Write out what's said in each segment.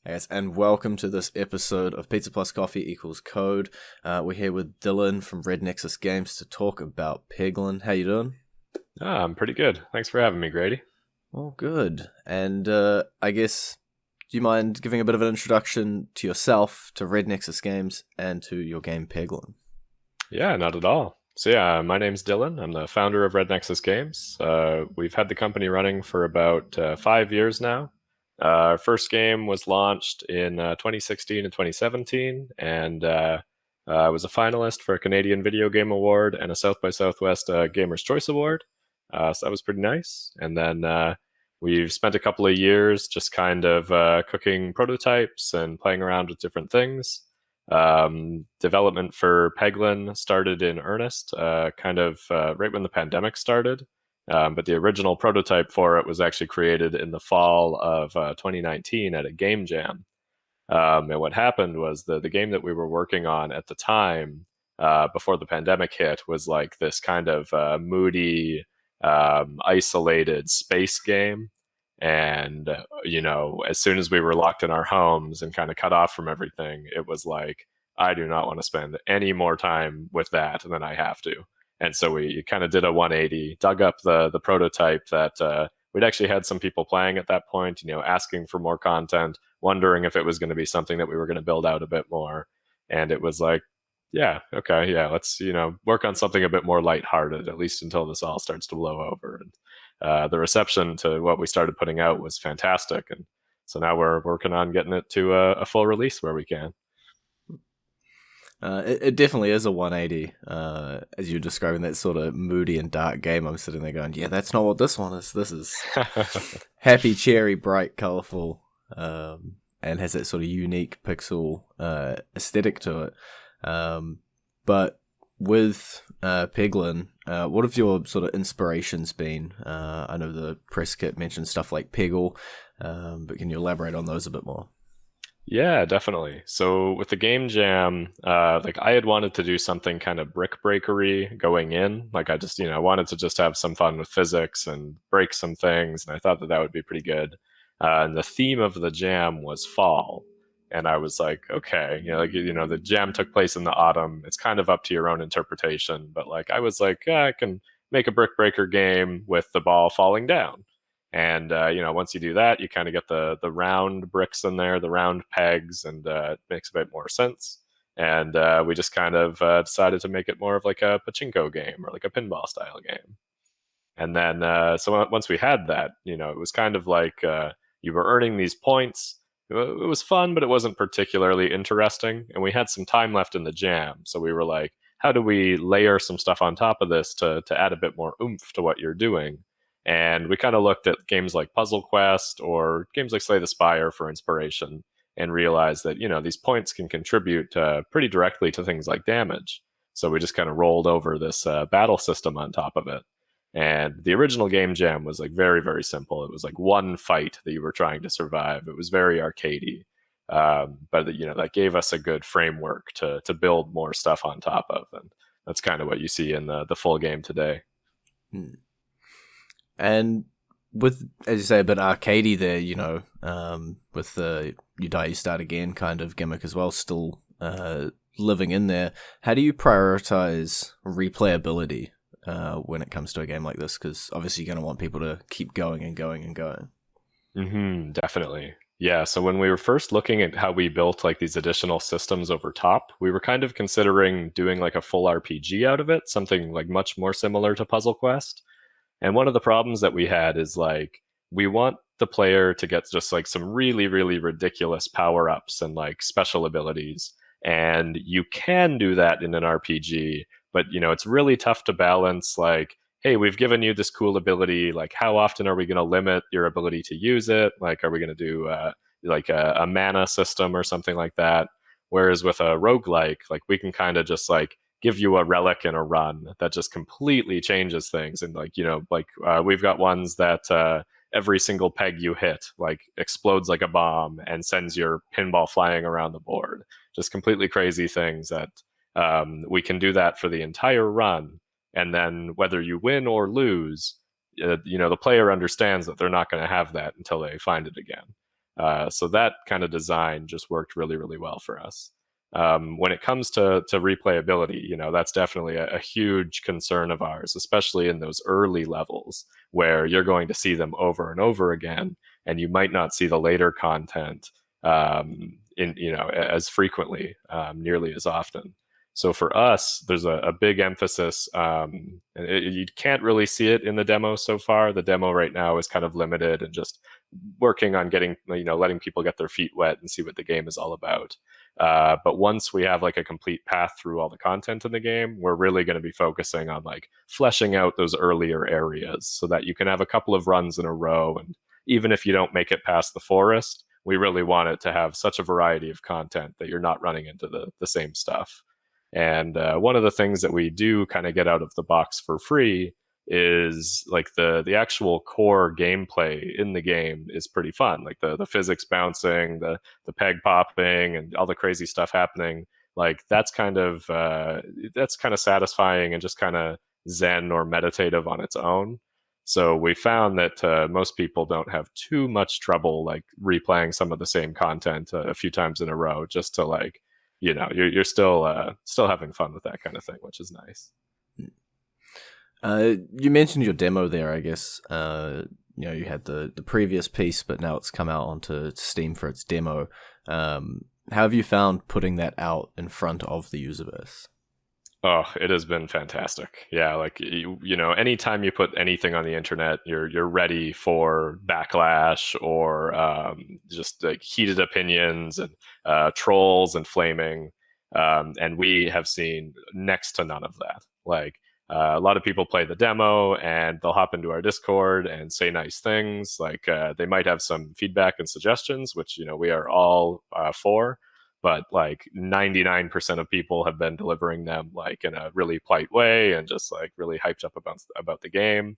Yes, and welcome to this episode of Pizza Plus Coffee equals Code. We're here with Dylan from Red Nexus Games to talk about Peglin. How you doing? I'm pretty good. Thanks for having me, Grady. Oh, good. And I guess, do you mind giving a bit of an introduction to yourself, to Red Nexus Games, and to your game Peglin? Yeah, not at all. So yeah, my name's Dylan. I'm the founder of Red Nexus Games. We've had the company running for about 5 years now. Our first game was launched in 2016 and 2017, and I was a finalist for a Canadian Video Game Award and a South by Southwest Gamers' Choice Award. So that was pretty nice. And then we've spent a couple of years just kind of cooking prototypes and playing around with different things. Development for Peglin started in earnest, right when the pandemic started. But the original prototype for it was actually created in the fall of 2019 at a game jam. And what happened was the game that we were working on at the time, before the pandemic hit, was like this kind of moody, isolated space game. And, as soon as we were locked in our homes and kind of cut off from everything, it was like, I do not want to spend any more time with that than I have to. And so we kind of did a 180, dug up the prototype that we'd actually had some people playing at that point, asking for more content, wondering if it was going to be something that we were going to build out a bit more. And it was like, yeah, okay, yeah, let's, work on something a bit more lighthearted, at least until this all starts to blow over. And the reception to what we started putting out was fantastic. And so now we're working on getting it to a full release where we can. It definitely is a 180, as you're describing that sort of moody and dark game. I'm sitting there going, yeah, that's not what this one is. This is happy, cheery, bright, colourful, and has that sort of unique pixel aesthetic to it. But with Peglin, what have your sort of inspirations been? I know the press kit mentioned stuff like Peggle, but can you elaborate on those a bit more? Yeah, definitely. So with the game jam, I had wanted to do something kind of brick breakery going in. Like I just, wanted to just have some fun with physics and break some things, and I thought that would be pretty good. And the theme of the jam was fall, and I was like, okay, the jam took place in the autumn. It's kind of up to your own interpretation, but I was like, yeah, I can make a brick breaker game with the ball falling down. And once you do that, you kind of get the round bricks in there, the round pegs, and it makes a bit more sense. And we just kind of decided to make it more of like a Pachinko game or like a pinball style game. And then so once we had that, it was kind of like you were earning these points. It was fun, but it wasn't particularly interesting. And we had some time left in the jam, so we were like, how do we layer some stuff on top of this to add a bit more oomph to what you're doing? And we kind of looked at games like Puzzle Quest or games like Slay the Spire for inspiration and realized that, these points can contribute pretty directly to things like damage. So we just kind of rolled over this battle system on top of it. And the original game jam was like very, very simple. It was like one fight that you were trying to survive. It was very arcadey. But that gave us a good framework to build more stuff on top of. And that's kind of what you see in the full game today. Hmm. And with, as you say, a bit arcadey there, with the you die, you start again kind of gimmick as well, still living in there. How do you prioritize replayability when it comes to a game like this? Because obviously you're going to want people to keep going and going and going. Definitely. Yeah, so when we were first looking at how we built like these additional systems over top, we were kind of considering doing like a full RPG out of it, something like much more similar to Puzzle Quest. And one of the problems that we had is like, we want the player to get just like some really, really ridiculous power ups and like special abilities. And you can do that in an RPG, but it's really tough to balance like, hey, we've given you this cool ability. Like, how often are we going to limit your ability to use it? Like, are we going to do like a mana system or something like that? Whereas with a roguelike, like we can kind of just like give you a relic in a run that just completely changes things. And we've got ones that every single peg you hit like explodes like a bomb and sends your pinball flying around the board. Just completely crazy things that we can do that for the entire run. And then whether you win or lose, the player understands that they're not going to have that until they find it again. So that kind of design just worked really, really well for us. When it comes to replayability, that's definitely a huge concern of ours, especially in those early levels where you're going to see them over and over again, and you might not see the later content as frequently, nearly as often. So for us, there's a big emphasis. You can't really see it in the demo so far. The demo right now is kind of limited and just working on getting, letting people get their feet wet and see what the game is all about. But once we have like a complete path through all the content in the game, we're really going to be focusing on like fleshing out those earlier areas so that you can have a couple of runs in a row. And even if you don't make it past the forest, we really want it to have such a variety of content that you're not running into the same stuff. And one of the things that we do kind of get out of the box for free is like the actual core gameplay in the game is pretty fun. Like the physics bouncing, the peg popping, and all the crazy stuff happening. Like that's kind of satisfying and just kind of zen or meditative on its own. So we found that most people don't have too much trouble like replaying some of the same content a few times in a row, just to like, you're still having fun with that kind of thing, which is nice. You mentioned your demo there, I guess. You had the previous piece, but now it's come out onto Steam for its demo. How have you found putting that out in front of the user base? Oh, it has been fantastic. Yeah, like anytime you put anything on the internet, you're ready for backlash or just like heated opinions and trolls and flaming. And we have seen next to none of that. Like a lot of people play the demo and they'll hop into our Discord and say nice things. Like they might have some feedback and suggestions, which we are all for. But like 99% of people have been delivering them like in a really polite way and just like really hyped up about the game.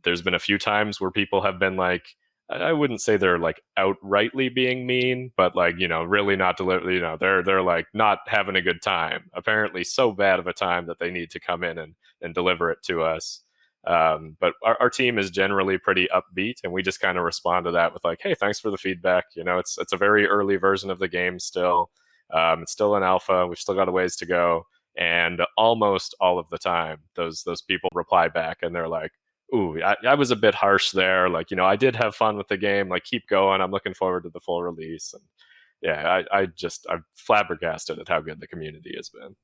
There's been a few times where people have been like, I wouldn't say they're like outrightly being mean, but like, really not deliver, they're like not having a good time. Apparently so bad of a time that they need to come in and deliver it to us. But our team is generally pretty upbeat, and we just kind of respond to that with like, hey, thanks for the feedback. It's a very early version of the game still. It's still in alpha. We've still got a ways to go. And almost all of the time, those people reply back and they're like, ooh, I was a bit harsh there. Like, I did have fun with the game. Like, keep going. I'm looking forward to the full release. And yeah, I'm flabbergasted at how good the community has been.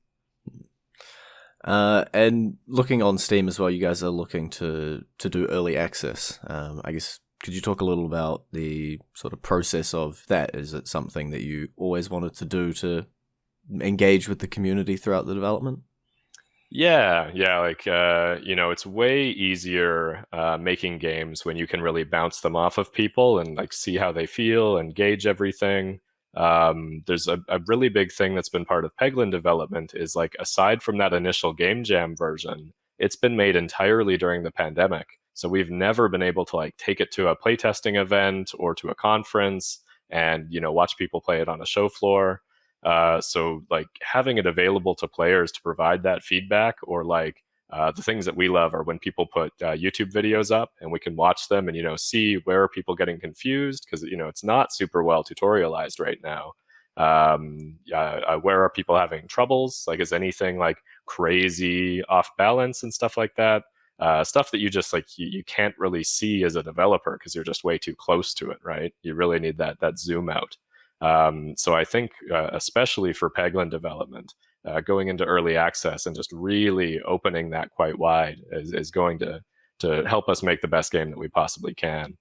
And looking on Steam as well, you guys are looking to do early access. I guess, could you talk a little about the sort of process of that? Is it something that you always wanted to do to engage with the community throughout the development? Yeah, like it's way easier making games when you can really bounce them off of people and like see how they feel and gauge everything. There's a really big thing that's been part of Peglin development is like, aside from that initial game jam version, it's been made entirely during the pandemic. So we've never been able to like take it to a playtesting event or to a conference and, watch people play it on a show floor. So like having it available to players to provide that feedback, or like the things that we love are when people put YouTube videos up and we can watch them and, see where are people getting confused, because, it's not super well tutorialized right now. Where are people having troubles? Like, is anything like crazy off balance and stuff like that? Stuff that you just like, you can't really see as a developer because you're just way too close to it, right? You really need that zoom out. So I think, especially for Peglin development, going into early access and just really opening that quite wide is going to help us make the best game that we possibly can.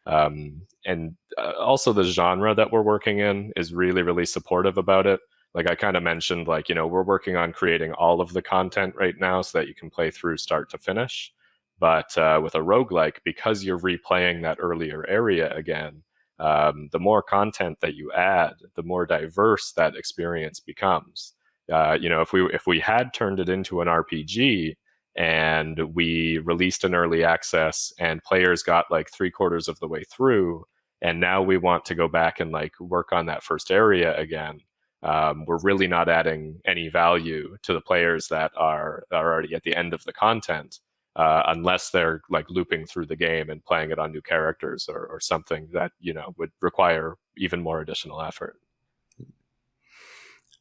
And also the genre that we're working in is really, really supportive about it. Like I kind of mentioned, like, we're working on creating all of the content right now so that you can play through start to finish. But with a roguelike, because you're replaying that earlier area again, the more content that you add, the more diverse that experience becomes. If we had turned it into an RPG and we released an early access and players got like 3/4 of the way through, and now we want to go back and like work on that first area again, we're really not adding any value to the players that are already at the end of the content. unless they're like looping through the game and playing it on new characters or something that, would require even more additional effort.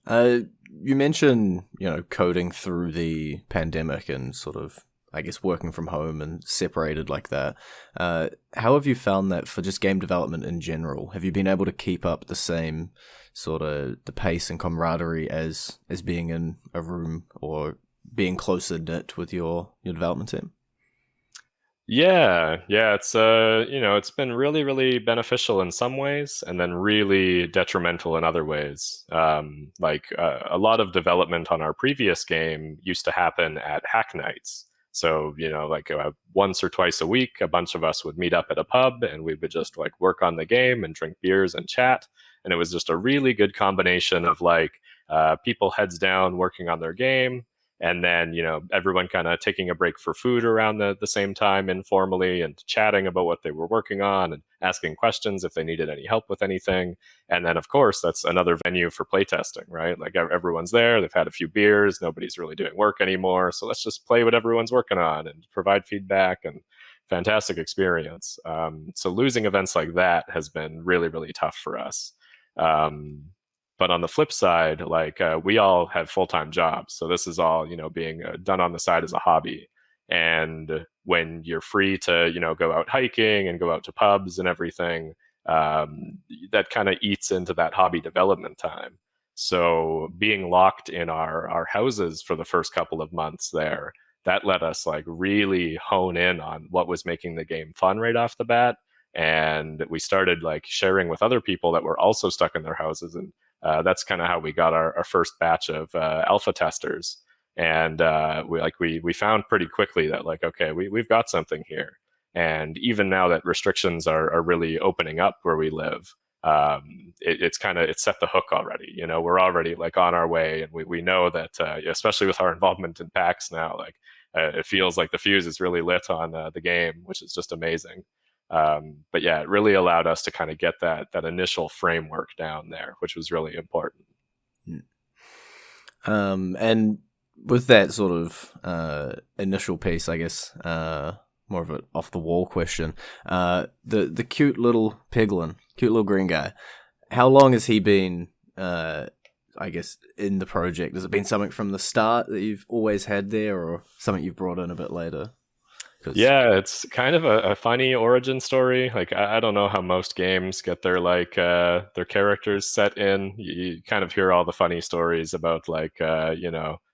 You mentioned, coding through the pandemic and sort of, I guess, working from home and separated like that. How have you found that for just game development in general? Have you been able to keep up the same sort of the pace and camaraderie as being in a room or being closer knit with your development team? Yeah, it's been really, really beneficial in some ways, and then really detrimental in other ways. A lot of development on our previous game used to happen at hack nights. So, once or twice a week, a bunch of us would meet up at a pub, and we would just like work on the game and drink beers and chat. And it was just a really good combination of people heads down working on their game, and then everyone kind of taking a break for food around the same time informally and chatting about what they were working on and asking questions if they needed any help with anything. And then of course that's another venue for playtesting, right? Like everyone's there, they've had a few beers, nobody's really doing work anymore, so let's just play what everyone's working on and provide feedback. And fantastic experience. So losing events like that has been really, really tough for us. But on the flip side, we all have full-time jobs. So this is all, being done on the side as a hobby. And when you're free to, go out hiking and go out to pubs and everything, that kind of eats into that hobby development time. So being locked in our houses for the first couple of months there, that let us really hone in on what was making the game fun right off the bat. And we started sharing with other people that were also stuck in their houses. And that's kind of how we got our first batch of alpha testers. And we found pretty quickly that okay, we've got something here. And even now that restrictions are really opening up where we live, it's set the hook already. We're already on our way, and we know that especially with our involvement in PAX now, it feels like the fuse is really lit on the game, which is just amazing. But yeah, it really allowed us to kind of get that initial framework down there, which was really important. And with that sort of initial piece, I guess, more of an off the wall question, the cute little Peglin, cute little green guy, how long has he been, I guess, in the project? Has it been something from the start that you've always had there, or something you've brought in a bit later? Yeah, it's kind of a funny origin story. I don't know how most games get their their characters set in. You kind of hear all the funny stories about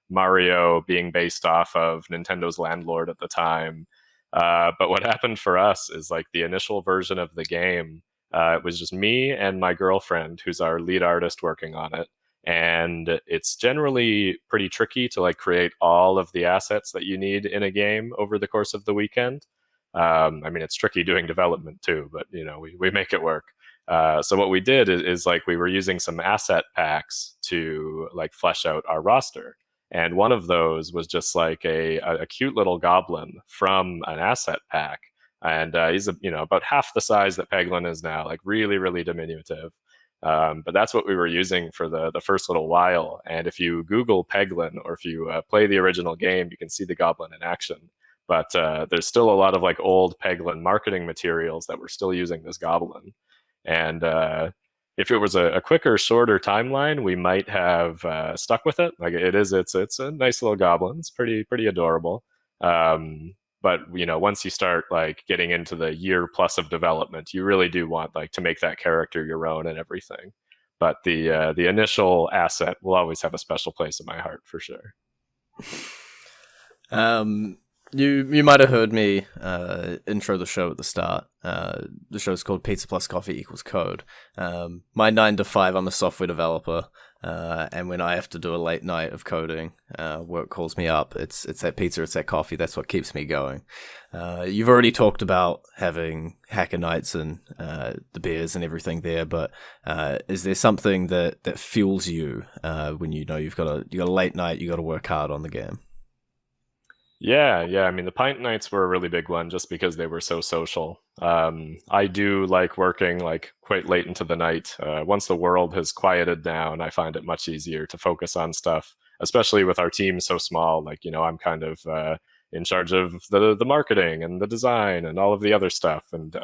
Mario being based off of Nintendo's landlord at the time. But what happened for us is the initial version of the game, it was just me and my girlfriend, who's our lead artist, working on it. And it's generally pretty tricky to create all of the assets that you need in a game over the course of the weekend. I mean, it's tricky doing development too, but we make it work. So what we did is we were using some asset packs to flesh out our roster. And one of those was just a cute little goblin from an asset pack. And he's about half the size that Peglin is now, really, really diminutive. But that's what we were using for the first little while. And if you Google Peglin, or if you play the original game, you can see the goblin in action. But there's still a lot of old Peglin marketing materials that we're still using this goblin. And if it was a quicker, shorter timeline, we might have stuck with it. It's a nice little goblin. It's pretty adorable. But once you start getting into the year plus of development, you really do want to make that character your own and everything. But the initial asset will always have a special place in my heart for sure. You might have heard me intro the show at the start. The show's called Pizza Plus Coffee Equals Code. My 9 to 5, I'm a software developer, and when I have to do a late night of coding, work calls me up. It's that pizza, it's that coffee. That's what keeps me going. You've already talked about having hacker nights and the beers and everything there, but is there something that fuels you when you've got a late night, you got to work hard on the game? Yeah. I mean, the pint nights were a really big one just because they were so social. I do like working quite late into the night. Once the world has quieted down, I find it much easier to focus on stuff, especially with our team so small. I'm kind of in charge of the marketing and the design and all of the other stuff. And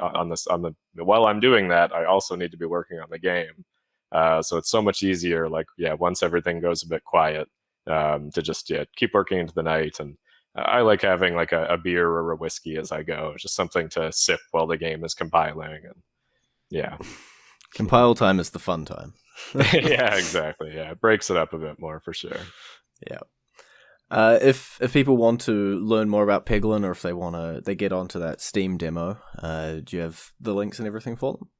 while I'm doing that, I also need to be working on the game. So it's so much easier. Like, yeah, once everything goes a bit quiet, to just keep working into the night. And I like having like a beer or a whiskey as I go, just something to sip while the game is compiling. And yeah, compile time is the fun time. Yeah, exactly. Yeah, it breaks it up a bit more for sure. Yeah. If people want to learn more about Peglin, or if they get onto that Steam demo, do you have the links and everything for them?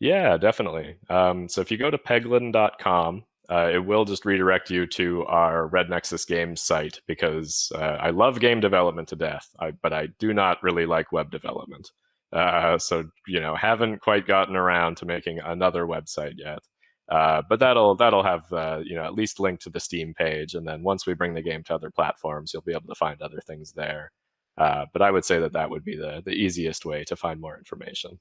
Yeah, definitely. So if you go to peglin.com, it will just redirect you to our Red Nexus Games site, because I love game development to death, but I do not really like web development. So haven't quite gotten around to making another website yet. But that'll have at least link to the Steam page, and then once we bring the game to other platforms, you'll be able to find other things there. But I would say that would be the easiest way to find more information.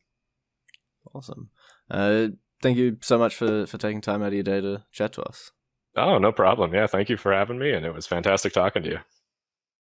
Awesome. Thank you so much for taking time out of your day to chat to us. Oh, no problem. Yeah, thank you for having me, and it was fantastic talking to you.